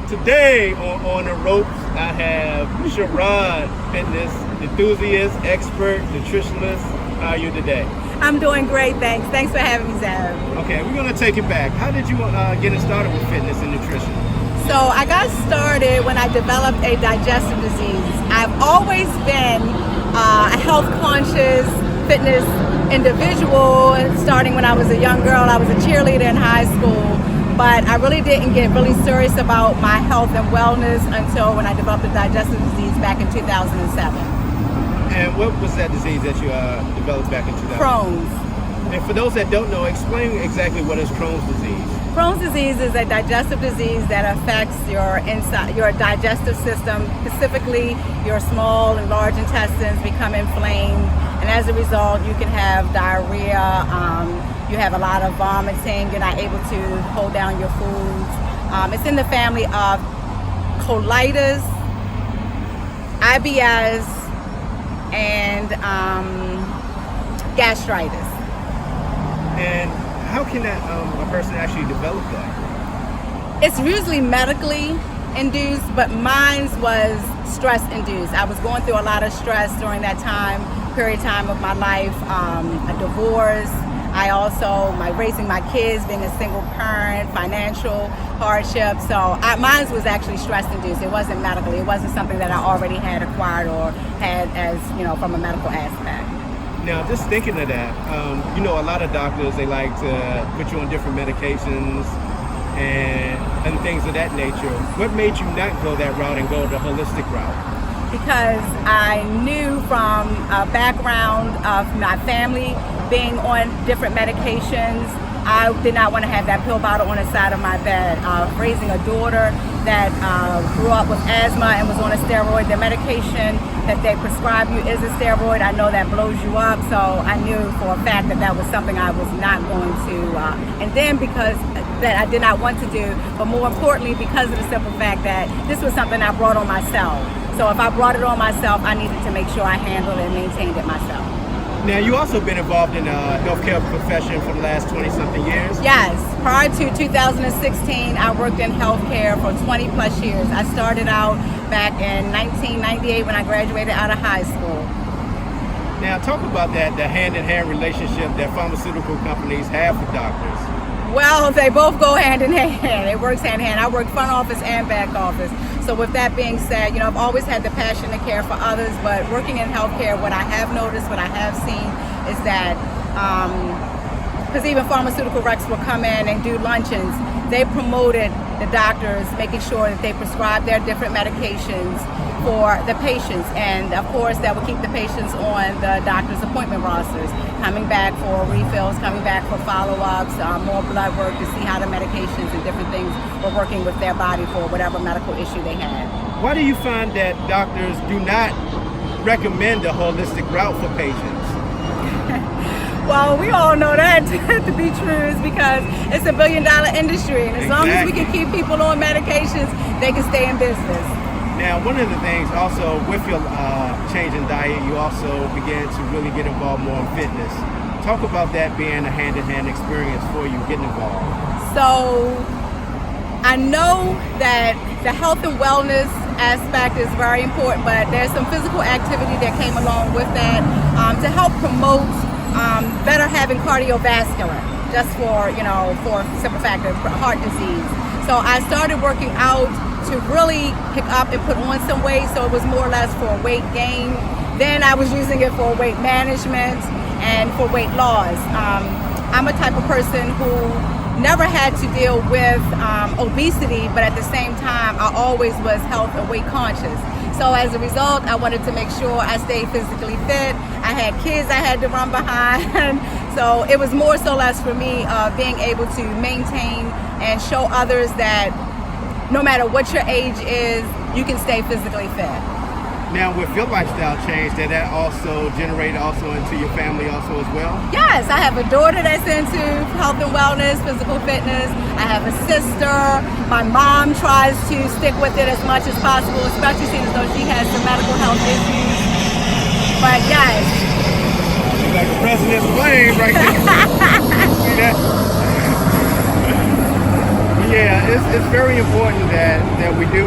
Today on the ropes, I have Sharod, fitness enthusiast, expert, nutritionist. How are you today? I'm doing great, thanks. Thanks for having me, Zab. Okay, we're going to take it back. How did you get it started with fitness and nutrition? So I got started when I developed a digestive disease. I've always been a health conscious fitness individual. Starting when I was a young girl, I was a cheerleader in high school. But I really didn't get really serious about my health and wellness until when I developed a digestive disease back in 2007. And what was that disease that you developed back in 2007? Crohn's. And for those that don't know, explain exactly what is Crohn's disease. Crohn's disease is a digestive disease that affects your digestive system, specifically your small and large intestines become inflamed, and as a result you can have diarrhea, you have a lot of vomiting, you're not able to hold down your foods. It's in the family of colitis, IBS, and gastritis. And how can that a person actually develop that? It's usually medically induced, but mine was stress induced. I was going through a lot of stress during that period of time of my life, a divorce. I also, raising my kids, being a single parent, financial hardship. So mine was actually stress induced. It wasn't medical. It wasn't something that I already had acquired or had as, from a medical aspect. Now, just thinking of that, a lot of doctors, they like to put you on different medications and things of that nature. What made you not go that route and go the holistic route? Because I knew from a background of my family being on different medications, I did not want to have that pill bottle on the side of my bed. Raising a daughter that grew up with asthma and was on a steroid, the medication that they prescribe you is a steroid. I know that blows you up, so I knew for a fact that was something I was not going to. And then because that I did not want to do, but more importantly because of the simple fact that this was something I brought on myself. So if I brought it on myself, I needed to make sure I handled and maintained it myself. Now, you also been involved in the healthcare profession for the last 20-something years? Yes. Prior to 2016, I worked in healthcare for 20 plus years. I started out back in 1998 when I graduated out of high school. Now, talk about the hand-in-hand relationship that pharmaceutical companies have with doctors. Well, they both go hand in hand. It works hand in hand. I work front office and back office. So with that being said, I've always had the passion to care for others, but working in healthcare, what I have noticed, what I have seen is that, because even pharmaceutical reps will come in and do luncheons, they promoted the doctors, making sure that they prescribe their different medications for the patients. And of course, that will keep the patients on the doctor's appointment rosters, coming back for refills, coming back for follow-ups, more blood work to see how the medications and different things were working with their body for whatever medical issue they had. Why do you find that doctors do not recommend a holistic route for patients? Well, we all know that to be true is because it's a billion-dollar industry, and as long as we can keep people on medications, they can stay in business. Now, one of the things also with your change in diet, you also began to really get involved more in fitness. Talk about that being a hand-in-hand experience for you getting involved. So, I know that the health and wellness aspect is very important, but there's some physical activity that came along with that to help promote better having cardiovascular, just for simple fact of heart disease. So I started working out to really pick up and put on some weight, so it was more or less for weight gain. Then I was using it for weight management and for weight loss. I'm a type of person who never had to deal with obesity, but at the same time I always was health and weight conscious. So as a result, I wanted to make sure I stayed physically fit. I had kids I had to run behind. So it was more so less for me being able to maintain and show others that no matter what your age is, you can stay physically fit. Now, with your lifestyle change, did that also generate into your family also as well? Yes, I have a daughter that's into health and wellness, physical fitness. I have a sister. My mom tries to stick with it as much as possible, especially since though she has some medical health issues. But yes. She's like the president's plane right there. See that? Yeah, it's very important that we do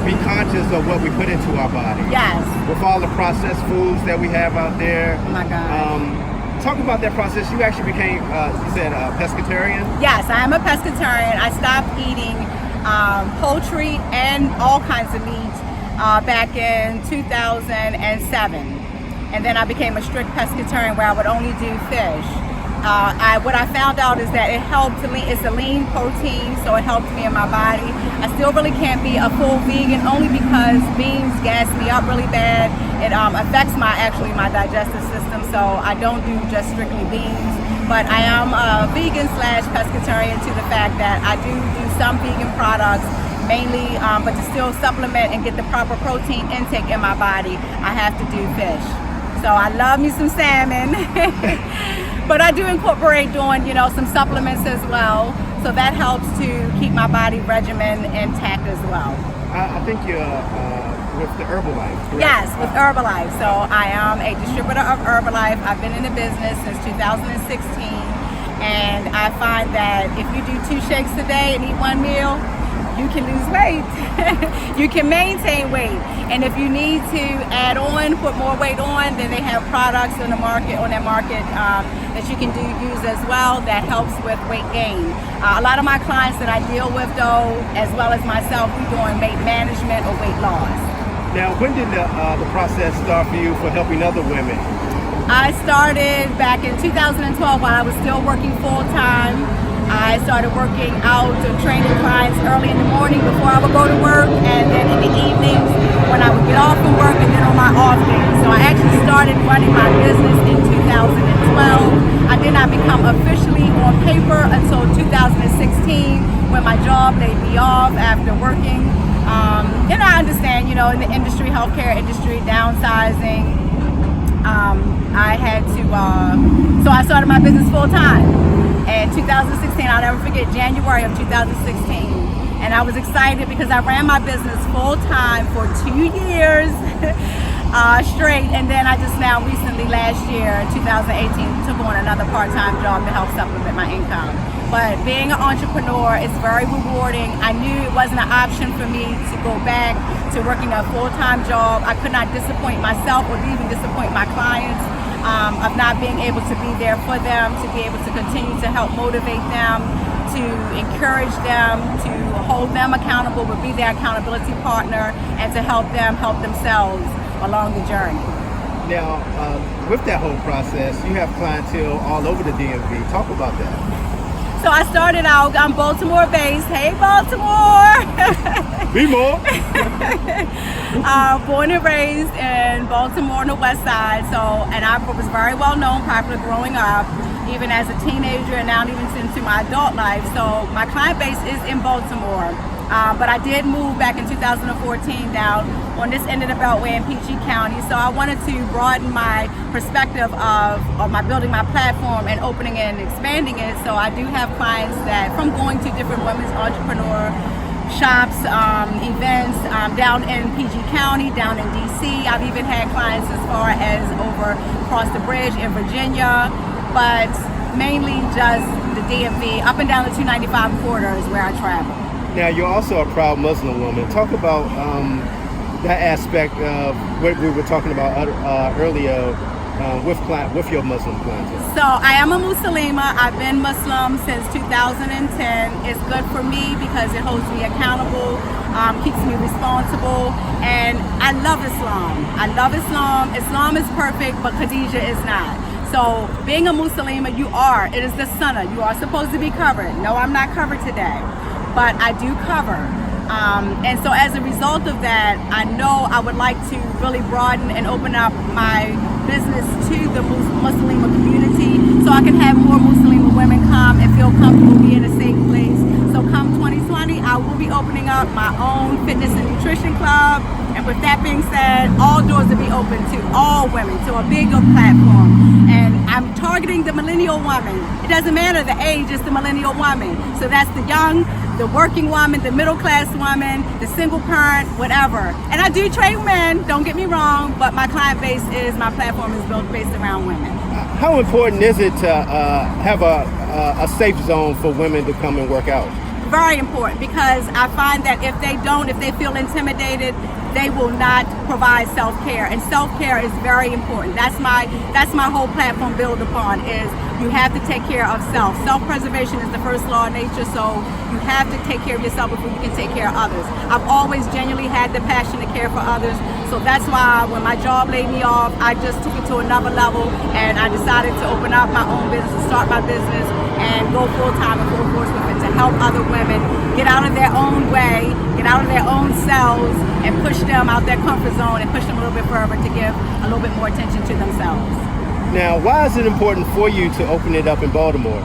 be conscious of what we put into our body. Yes. With all the processed foods that we have out there. Oh my God. Talk about that process. You actually became, you said, a pescatarian? Yes, I am a pescatarian. I stopped eating poultry and all kinds of meat back in 2007. And then I became a strict pescatarian where I would only do fish. What I found out is that it helped to it's a lean protein, so it helped me in my body. I still really can't be a full vegan only because beans gas me up really bad. It affects my digestive system, so I don't do just strictly beans. But I am a vegan / pescatarian to the fact that I do some vegan products mainly, but to still supplement and get the proper protein intake in my body, I have to do fish. So I love me some salmon. But I do incorporate doing, some supplements as well. So that helps to keep my body regimen intact as well. I think you're with the Herbalife, correct? Yes, with Herbalife. So I am a distributor of Herbalife. I've been in the business since 2016. And I find that if you do 2 shakes a day and eat 1 meal, you can lose weight. You can maintain weight. And if you need to add on, put more weight on, then they have products on their market that you can use as well that helps with weight gain. A lot of my clients that I deal with though, as well as myself, we're doing weight management or weight loss. Now, when did the process start for you for helping other women? I started back in 2012 while I was still working full time. I started working out or training clients early in the morning before I would go to work, and then in the evenings when I would get off from work, and then on my off days. So I actually started running my business in 2012. I did not become officially on paper until 2016 when my job laid me off after working. And I understand, in the industry, healthcare industry, downsizing, I had to, so I started my business full time. In 2016, I'll never forget, January of 2016. And I was excited because I ran my business full time for 2 years straight. And then I just now recently, last year, 2018, took on another part-time job to help supplement my income. But being an entrepreneur is very rewarding. I knew it wasn't an option for me to go back to working a full-time job. I could not disappoint myself or even disappoint my clients. Of not being able to be there for them, to be able to continue to help motivate them, to encourage them, to hold them accountable, but be their accountability partner, and to help them help themselves along the journey. Now, with that whole process, you have clientele all over the DMV. Talk about that. So I started out, I'm Baltimore based. Hey, Baltimore! Be more! Born and raised in Baltimore on the west side. And I was very well known, popular growing up, even as a teenager and now even into my adult life. So my client base is in Baltimore. But I did move back in 2014 down on this end of the Beltway in PG County. So I wanted to broaden my perspective of my building my platform and opening it and expanding it. So I do have clients that from going to different women's entrepreneur shops, events down in PG County, down in DC. I've even had clients as far as over across the bridge in Virginia, but mainly just the DMV, up and down the 295 corridor is where I travel. Now, you're also a proud Muslim woman. Talk about that aspect of what we were talking about earlier with your Muslim clientele. So I am a Muslima. I've been Muslim since 2010. It's good for me because it holds me accountable, keeps me responsible, and I love Islam. I love Islam. Islam is perfect, but Khadijah is not. So being a Muslima, it is the sunnah. You are supposed to be covered. No, I'm not covered today, but I do cover. And so as a result of that, I know I would like to really broaden and open up my business to the Muslim community so I can have more Muslim women come and feel comfortable being in a safe place. So come 2020, I will be opening up my own fitness and nutrition club. And with that being said, all doors will be open to all women, to a bigger platform. And I'm targeting the millennial woman. It doesn't matter the age, it's the millennial woman. So that's the young, the working woman, the middle class woman, the single parent, whatever. And I do train men, don't get me wrong, but my client base my platform is built based around women. How important is it to have a safe zone for women to come and work out? Very important, because I find that if they feel intimidated, they will not provide self-care, and self-care is very important. That's my whole platform built upon, is you have to take care of self. Self-preservation is the first law of nature, so you have to take care of yourself before you can take care of others. I've always genuinely had the passion to care for others, so that's why when my job laid me off, I just took it to another level, and I decided to open up my own business and start my business and go full-time and full force with it to help other women get out of their own way, get out of their own selves, and push them out their comfort zone and push them a little bit further to give a little bit more attention to themselves. Now, why is it important for you to open it up in Baltimore?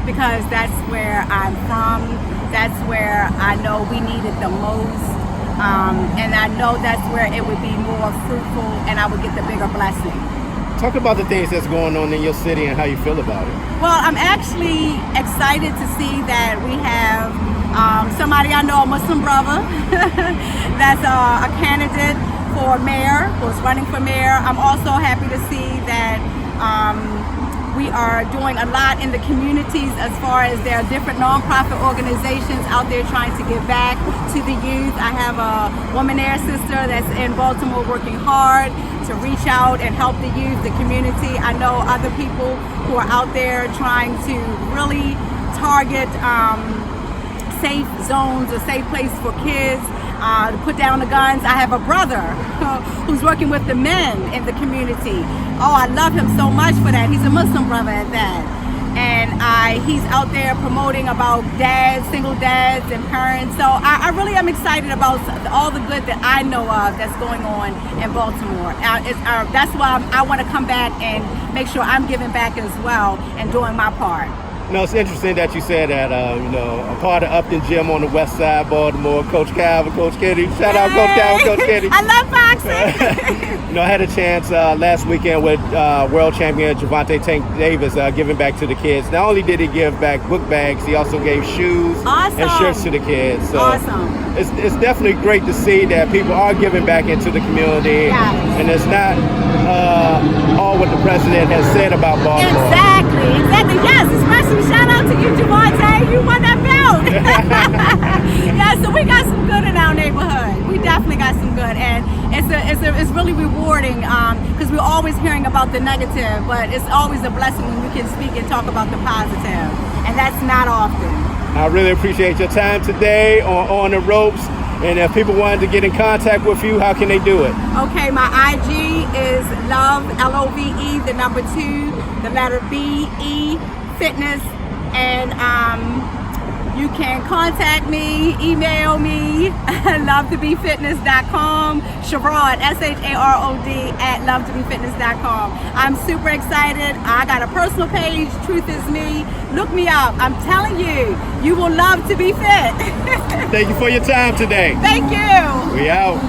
Because that's where I'm from. That's where I know we need it the most. And I know that's where it would be more fruitful and I would get the bigger blessing. Talk about the things that's going on in your city and how you feel about it. Well, I'm actually excited to see that we have somebody I know, a Muslim brother, that's a candidate for mayor, who's running for mayor. I'm also happy to see that we are doing a lot in the communities as far as there are different nonprofit organizations out there trying to give back to the youth. I have a woman-air sister that's in Baltimore working hard to reach out and help the youth, the community. I know other people who are out there trying to really target safe zones or safe places for kids, to put down the guns. I have a brother who's working with the men in the community. Oh, I love him so much for that. He's a Muslim brother at that. And he's out there promoting about dads, single dads and parents. So I really am excited about all the good that I know of that's going on in Baltimore. That's why I want to come back and make sure I'm giving back as well and doing my part. No, it's interesting that you said that, a part of Upton Gym on the west side, Baltimore, Coach Calvin, Coach Kenny. Shout out Coach Calvin, Coach Kenny. I love boxing. I had a chance last weekend with world champion Javante Tank Davis giving back to the kids. Not only did he give back book bags, he also gave shoes and shirts to the kids. So awesome. It's definitely great to see that people are giving back into the community. Yes. And it's not all what the president has said about Baltimore. Exactly. Yes, especially shout out to you, Javante. You won that belt. Yeah, so we got some good in our neighborhood. We definitely got some good, and it's really rewarding because we're always hearing about the negative, but it's always a blessing when we can speak and talk about the positive, and that's not often. I really appreciate your time today on the ropes. And if people wanted to get in contact with you, how can they do it? Okay, my IG is love, L-O-V-E, the number 2, the letter B-E, fitness. And you can contact me, email me, lovetobefitness.com, Sharod, S-H-A-R-O-D, at lovetobefitness.com. I'm super excited. I got a personal page, Truth is Me. Look me up. I'm telling you, you will love to be fit. Thank you for your time today. Thank you. We out.